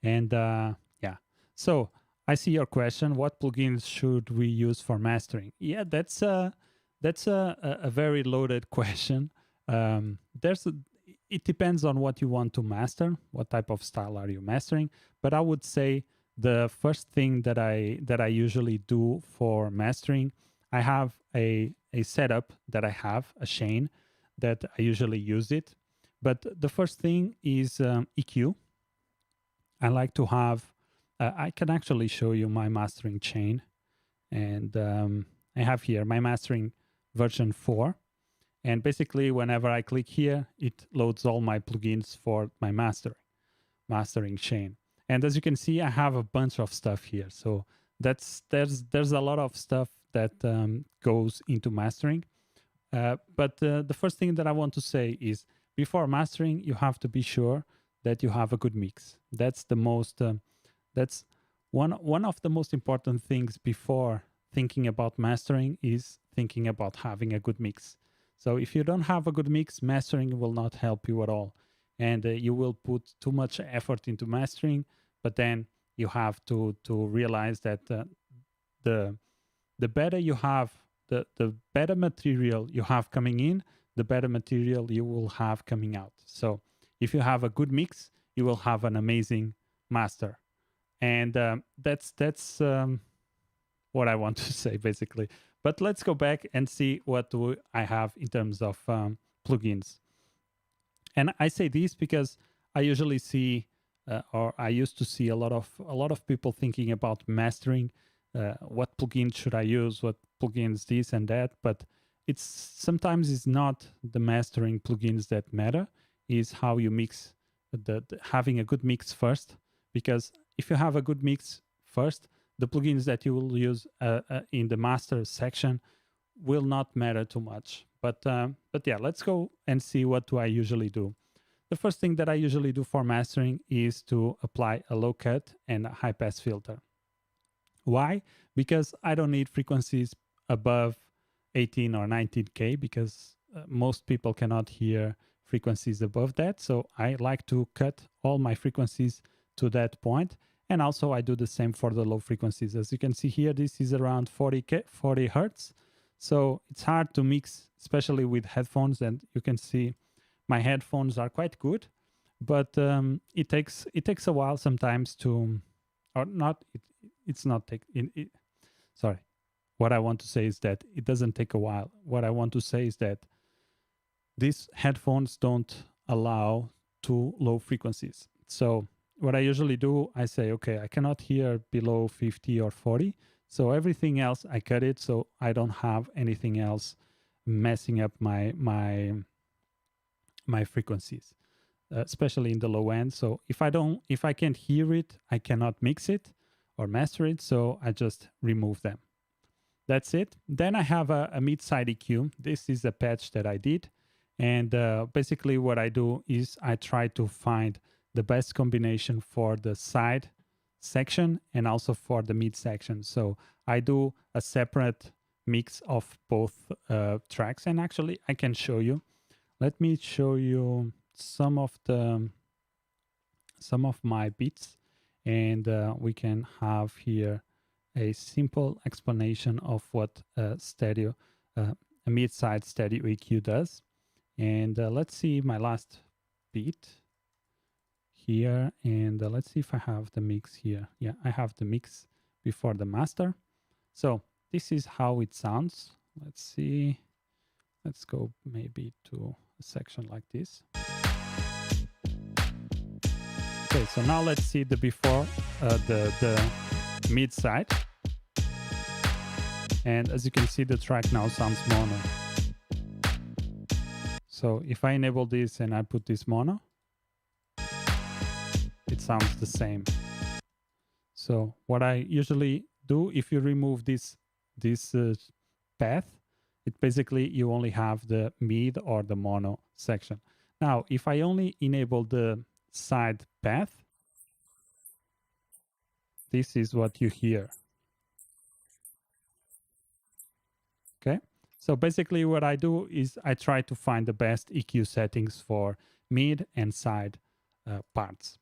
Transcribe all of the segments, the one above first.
And yeah, so I see your question. What plugins should we use for mastering? Yeah, that's a very loaded question. There's a, it depends on what you want to master. What type of style are you mastering? But I would say the first thing that I usually do for mastering, I have a setup that I have a chain that I usually use it. But the first thing is EQ. I like to have. I can actually show you my mastering chain, and I have here my mastering version 4. And basically, whenever I click here, it loads all my plugins for my mastering chain. And as you can see, I have a bunch of stuff here. So there's a lot of stuff that goes into mastering. But the first thing that I want to say is before mastering, you have to be sure that you have a good mix. That's the most. That's one of the most important things before thinking about mastering is thinking about having a good mix. So if you don't have a good mix, mastering will not help you at all, and you will put too much effort into mastering. But then you have to realize that the the better you have, the better material you have coming in, the better material you will have coming out. So if you have a good mix, you will have an amazing master. And that's what I want to say basically. But let's go back and see what do I have in terms of plugins. And I say this because I usually see, or I used to see a lot of people thinking about mastering. What plugin should I use? What plugins this and that? But it's sometimes it's not the mastering plugins that matter. Is how you mix the having a good mix first. Because if you have a good mix first, the plugins that you will use in the master section will not matter too much. But yeah, let's go and see what do I usually do. The first thing that I usually do for mastering is to apply a low cut and a high pass filter. Why? Because I don't need frequencies above 18 or 19K because most people cannot hear frequencies above that. So I like to cut all my frequencies to that point. And also I do the same for the low frequencies. As you can see here, this is around 40 Hertz. So it's hard to mix, especially with headphones. And you can see my headphones are quite good, but it takes a while sometimes to, or not, it's not take, sorry. What I want to say is that it doesn't take a while. What I want to say is that these headphones don't allow too low frequencies. So what I usually do, I say, okay, I cannot hear below 50 or 40. So everything else, I cut it so I don't have anything else messing up my frequencies, especially in the low end. So if I can't hear it, I cannot mix it or master it. So I just remove them. That's it. Then I have a mid-side EQ. This is a patch that I did. And basically what I do is I try to find the best combination for the side section and also for the mid section. So I do a separate mix of both tracks. And actually I can show you. Let me show you some of my beats, and we can have here a simple explanation of what a mid-side stereo EQ does. And let's see my last beat here, and let's see if I have the mix here. Yeah, I have the mix before the master. So this is how it sounds. Let's see. Let's go maybe to a section like this. Okay, so now let's see the before, the mid side. And as you can see, the track now sounds mono. So if I enable this and I put this mono, it sounds the same. So what I usually do, if you remove this path, it basically you only have the mid or the mono section. Now, if I only enable the side path, this is what you hear. Okay, so basically what I do is I try to find the best EQ settings for mid and side parts.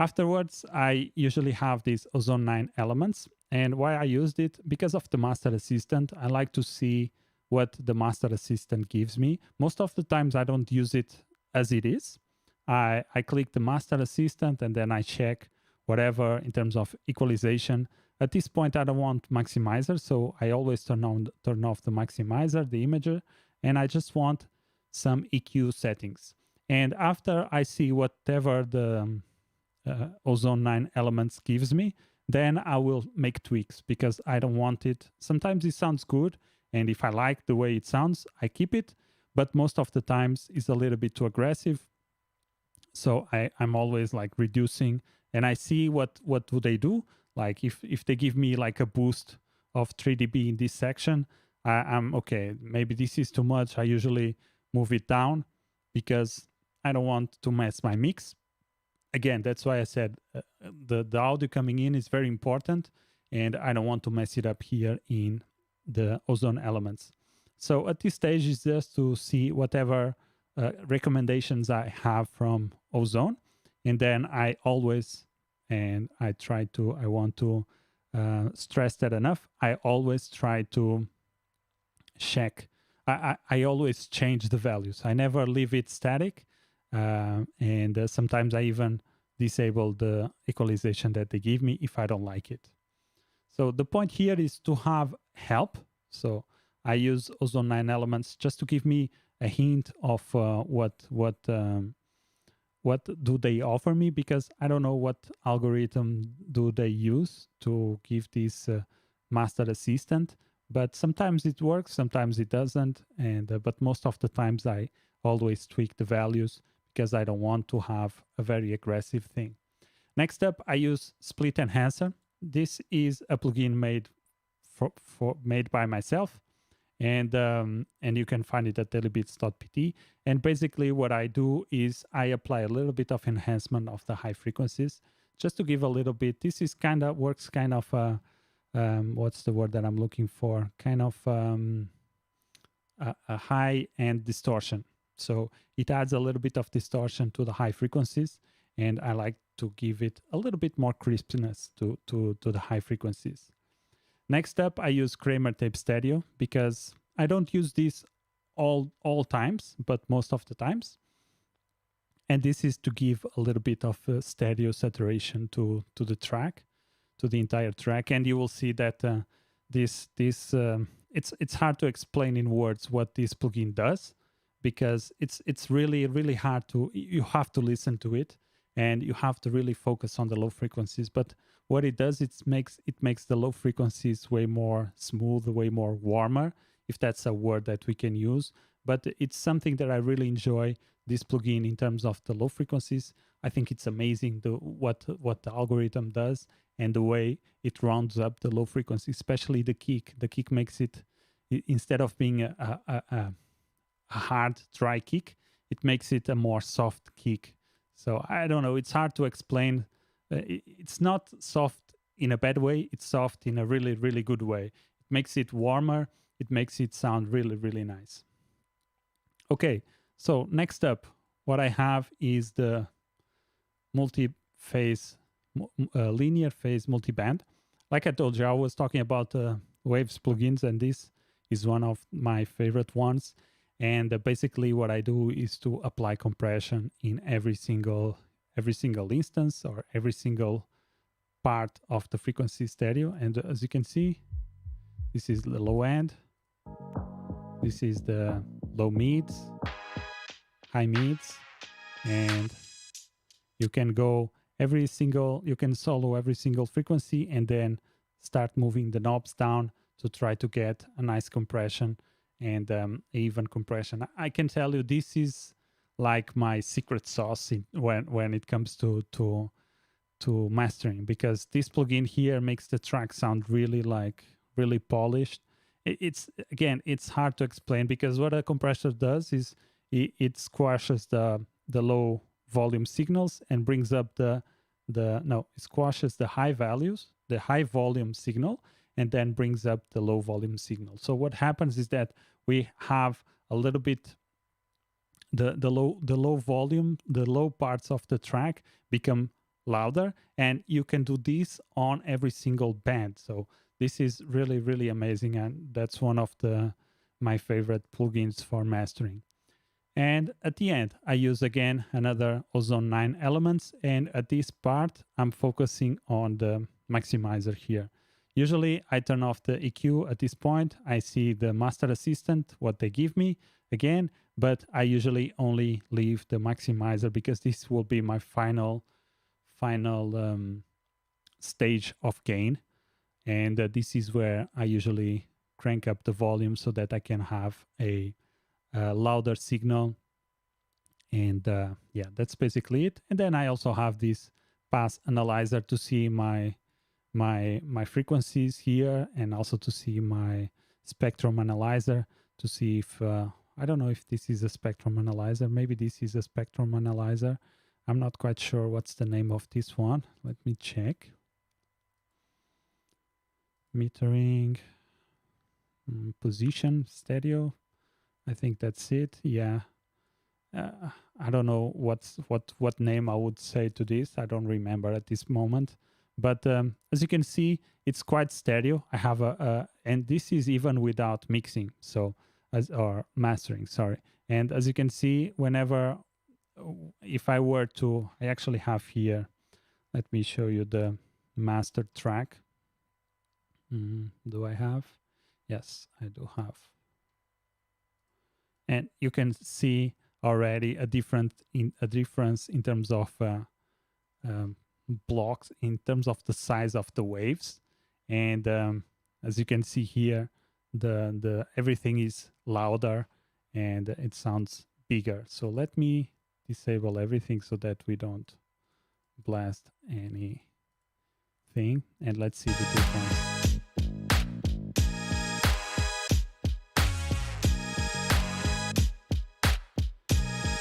Afterwards, I usually have these Ozone 9 elements. And why I used it? Because of the Master Assistant. I like to see what the Master Assistant gives me. Most of the times I don't use it as it is. I click the Master Assistant and then I check whatever in terms of equalization. At this point, I don't want maximizer, so I always turn off the maximizer, the imager, and I just want some EQ settings. And after I see whatever the Ozone 9 elements gives me, then I will make tweaks because I don't want it. Sometimes it sounds good, and if I like the way it sounds, I keep it. But most of the times it's a little bit too aggressive. So I'm always like reducing, and I see what do they do. Like if they give me like a boost of 3 dB in this section, I'm okay. Maybe this is too much. I usually move it down because I don't want to mess my mix. Again, that's why I said the audio coming in is very important, and I don't want to mess it up here in the Ozone elements. So at this stage, it's just to see whatever recommendations I have from Ozone, and then I always, and I want to stress that enough, I always try to check. I always change the values. I never leave it static. And sometimes I even disable the equalization that they give me if I don't like it. So the point here is to have help. So I use Ozone 9 elements just to give me a hint of what do they offer me, because I don't know what algorithm do they use to give this Master Assistant. But sometimes it works, sometimes it doesn't, and but most of the times I always tweak the values because I don't want to have a very aggressive thing. Next up, I use Split Enhancer. This is a plugin made by myself, and you can find it at dailybits.pt. And basically, what I do is I apply a little bit of enhancement of the high frequencies, just to give a little bit. This is works kind of what's the word that I'm looking for? Kind of a high end distortion. So it adds a little bit of distortion to the high frequencies, and I like to give it a little bit more crispness to the high frequencies. Next up, I use Kramer Tape Stereo because I don't use this all times, but most of the times. And this is to give a little bit of stereo saturation to the track, to the entire track. And you will see that it's hard to explain in words what this plugin does, because it's really hard to, you have to listen to it and you have to really focus on the low frequencies. But what it does, it makes the low frequencies way more smooth, way more warmer, if that's a word that we can use. But it's something that I really enjoy, this plugin, in terms of the low frequencies. I think it's amazing what the algorithm does and the way it rounds up the low frequency, especially the kick. The kick makes it, instead of being a hard dry kick, it makes it a more soft kick. So I don't know, it's hard to explain. It's not soft in a bad way, it's soft in a really good way. It makes it warmer, it makes it sound really nice. Okay, so next up, what I have is the multi-phase, linear phase multiband. Like I told you, I was talking about Waves plugins, and this is one of my favorite ones. And basically what I do is to apply compression in every single instance, or every single part of the frequency stereo. And as you can see, this is the low end, this is the low mids, high mids, and you can go you can solo every single frequency and then start moving the knobs down to try to get a nice compression and even compression. I can tell you, this is like my secret sauce when it comes to mastering, because this plugin here makes the track sound really polished. It's hard to explain, because what a compressor does is it squashes the low volume signals and brings up it squashes the high values, the high volume signal, and then brings up the low volume signal. So what happens is that we have a little bit the low volume, the low parts of the track become louder, and you can do this on every single band. So this is really, really amazing, and that's one of my favorite plugins for mastering. And at the end, I use again another Ozone 9 elements, and at this part, I'm focusing on the maximizer here. Usually I turn off the EQ at this point. I see the master assistant, what they give me again, but I usually only leave the maximizer because this will be my final stage of gain. And this is where I usually crank up the volume so that I can have a louder signal. And yeah, that's basically it. And then I also have this pass analyzer to see my frequencies here, and also to see my spectrum analyzer to see if I don't know if this is a spectrum analyzer. Maybe this is a spectrum analyzer. I'm not quite sure what's the name of this one. Let me check. Metering, position, stereo. I think that's it. Yeah. I don't know what name I would say to this. I don't remember at this moment. But as you can see, it's quite stereo. I have and this is even without mixing, so or mastering, sorry. And as you can see, whenever, if I were to, I actually have here, let me show you the master track. Do I have? Yes, I do have. And you can see already a difference in terms of blocks, in terms of the size of the waves. And as you can see here, the everything is louder and it sounds bigger. So let me disable everything so that we don't blast anything, and let's see the difference.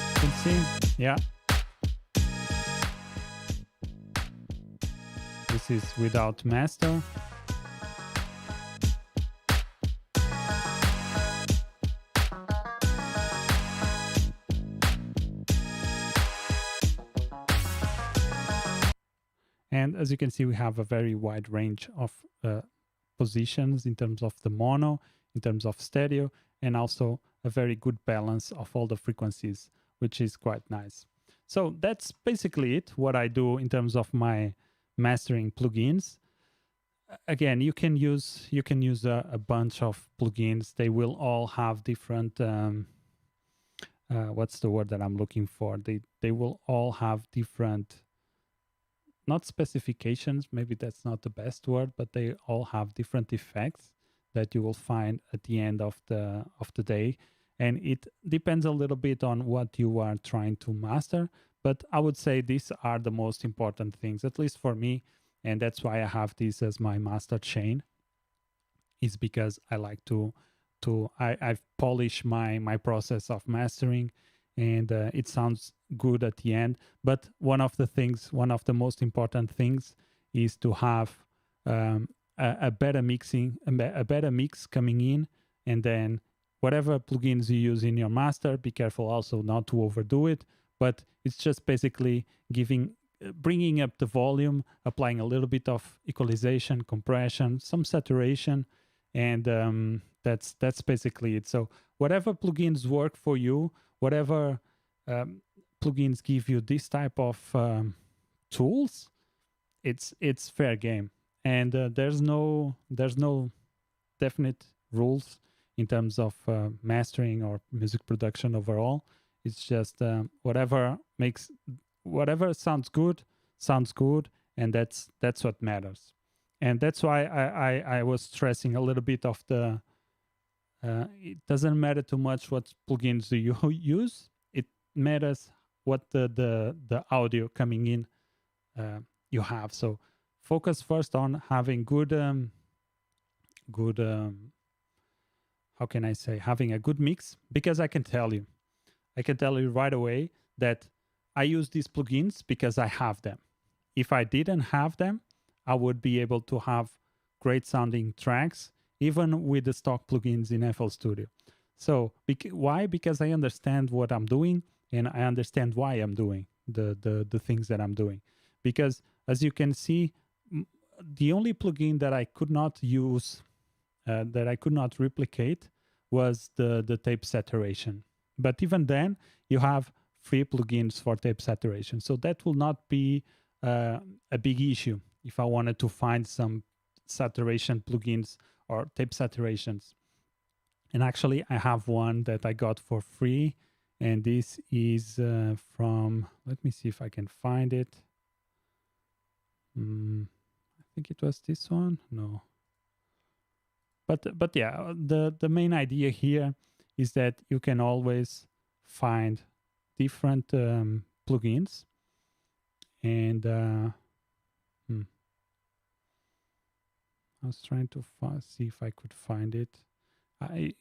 You can see, yeah, this is without master. And as you can see, we have a very wide range of positions in terms of the mono, in terms of stereo, and also a very good balance of all the frequencies, which is quite nice. So that's basically it, what I do in terms of my mastering plugins. Again, you can use a bunch of plugins. They will all have different what's the word that I'm looking for? They will all have different, not specifications, maybe that's not the best word, but they all have different effects that you will find at the end of the day. And it depends a little bit on what you are trying to master, but I would say these are the most important things, at least for me. And that's why I have this as my master chain, is because I like I've polished my process of mastering, and it sounds good at the end. But one of the most important things is to have a better mix coming in, and then whatever plugins you use in your master, be careful also not to overdo it. But it's just basically bringing up the volume, applying a little bit of equalization, compression, some saturation, and that's basically it. So whatever plugins work for you, whatever plugins give you this type of tools, it's fair game. And there's no definite rules in terms of mastering or music production overall. It's just whatever sounds good, and that's what matters. And that's why I was stressing a little bit of the it doesn't matter too much what plugins do you use. It matters what the audio coming in you have. So focus first on having good how can I say, having a good mix, because I can tell you right away that I use these plugins because I have them. If I didn't have them, I would be able to have great sounding tracks, even with the stock plugins in FL Studio. So why? Because I understand what I'm doing, and I understand why I'm doing the things that I'm doing. because as you can see, the only plugin that I could not use, that I could not replicate, was the tape saturation. But even then, you have free plugins for tape saturation, so that will not be a big issue if I wanted to find some saturation plugins or tape saturations. And actually, I have one that I got for free, and this is from, let me see if I can find it. I think it was this one. No. But yeah, the main idea here is that you can always find different plugins, and I was trying to see if I could find it.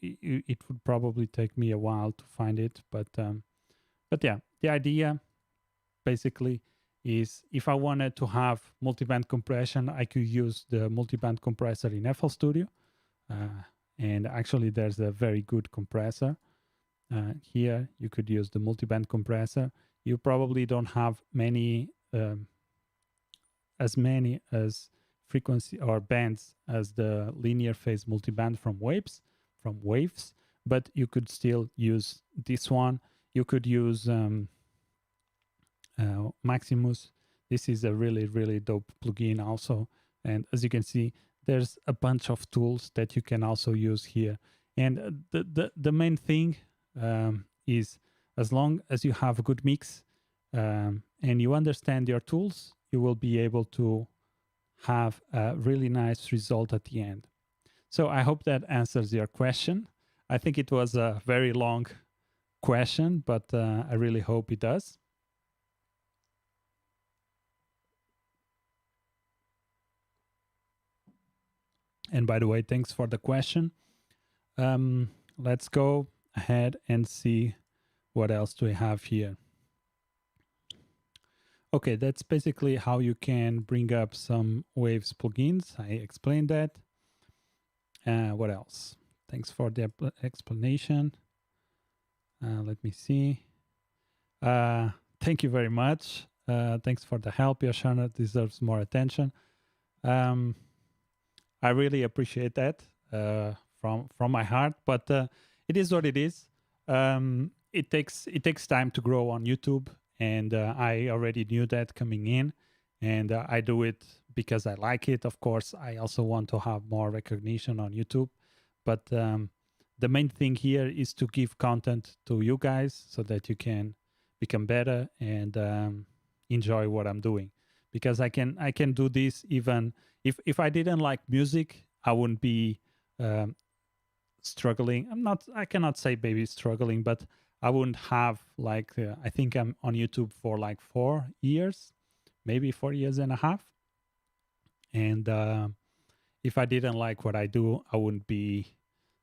It would probably take me a while to find it, but yeah, the idea basically is if I wanted to have multiband compression, I could use the multiband compressor in FL Studio, and actually there's a very good compressor. Here you could use the multiband compressor. You probably don't have many as many as frequency or bands as the linear phase multiband from waves, but you could still use this one. You could use Maximus. This is a really dope plugin also, and as you can see, there's a bunch of tools that you can also use here. And the main thing is, as long as you have a good mix and you understand your tools, you will be able to have a really nice result at the end. So I hope that answers your question. I think it was a very long question, but I really hope it does. And by the way, thanks for the question. Let's go ahead and see what else do we have here. Okay, that's basically how you can bring up some Waves plugins. I explained that. What else? Thanks for the explanation. Let me see. Thank you very much. Thanks for the help. Your channel deserves more attention. I really appreciate that from my heart, but it is what it is. It takes time to grow on YouTube, and I already knew that coming in, and I do it because I like it. Of course, I also want to have more recognition on YouTube, but the main thing here is to give content to you guys so that you can become better and enjoy what I'm doing. Because I can do this even if I didn't like music, I wouldn't be struggling. I cannot say maybe struggling, but I wouldn't have like I think I'm on YouTube for like 4 years, maybe 4 years and a half. And if I didn't like what I do, I wouldn't be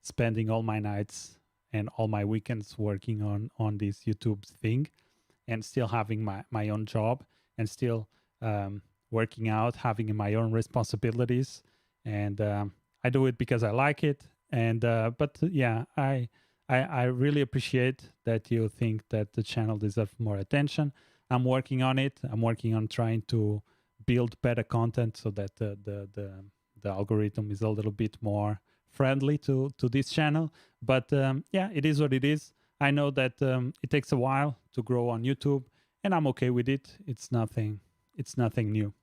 spending all my nights and all my weekends working on this YouTube thing, and still having my own job, and still working out, having my own responsibilities. And I do it because I like it. And but yeah, I really appreciate that you think that the channel deserves more attention. I'm working on it. I'm working on trying to build better content so that the algorithm is a little bit more friendly to this channel. But yeah, it is what it is. I know that it takes a while to grow on YouTube, and I'm okay with it. It's nothing new.